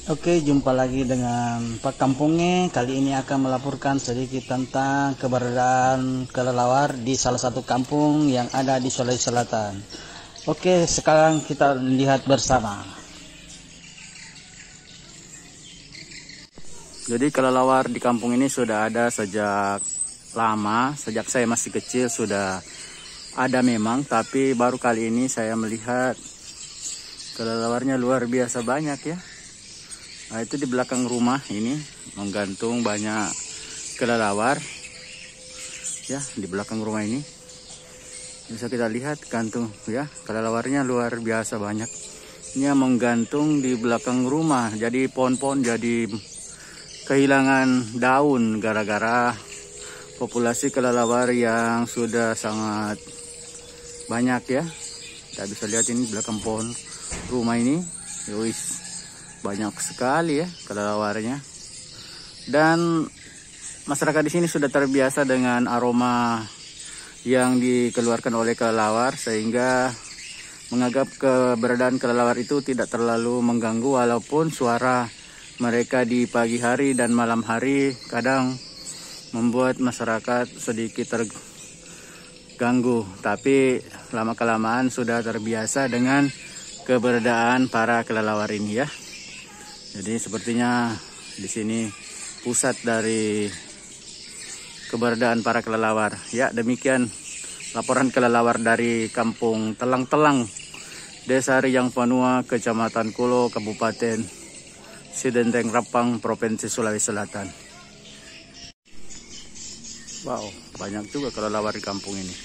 Oke, jumpa lagi dengan Pak Kampungnya. Kali ini akan melaporkan sedikit tentang keberadaan kelelawar di salah satu kampung yang ada di Sulawesi Selatan. Oke, sekarang kita lihat bersama. Jadi kelelawar di kampung ini sudah ada sejak lama, sejak saya masih kecil sudah ada memang, tapi baru kali ini saya melihat kelelawarnya luar biasa banyak ya. Nah, itu di belakang rumah ini menggantung banyak kelelawar ya, di belakang rumah ini bisa kita lihat gantung ya, kelelawarnya luar biasa banyak. Ini menggantung di belakang rumah, jadi pohon-pohon jadi kehilangan daun gara-gara populasi kelelawar yang sudah sangat banyak ya. Kita bisa lihat ini belakang pohon rumah ini, wis banyak sekali ya kelelawarnya. Dan masyarakat di sini sudah terbiasa dengan aroma yang dikeluarkan oleh kelelawar, sehingga menganggap keberadaan kelelawar itu tidak terlalu mengganggu, walaupun suara mereka di pagi hari dan malam hari kadang membuat masyarakat sedikit terganggu. Tapi lama-kelamaan sudah terbiasa dengan keberadaan para kelelawar ini ya. Jadi sepertinya di sini pusat dari keberadaan para kelelawar. Ya, demikian laporan kelelawar dari Kampung Telang-Telang, Desa Riyang Panua, Kecamatan Kulo, Kabupaten Sidenteng Rapang, Provinsi Sulawesi Selatan. Wow, banyak juga kelelawar di kampung ini.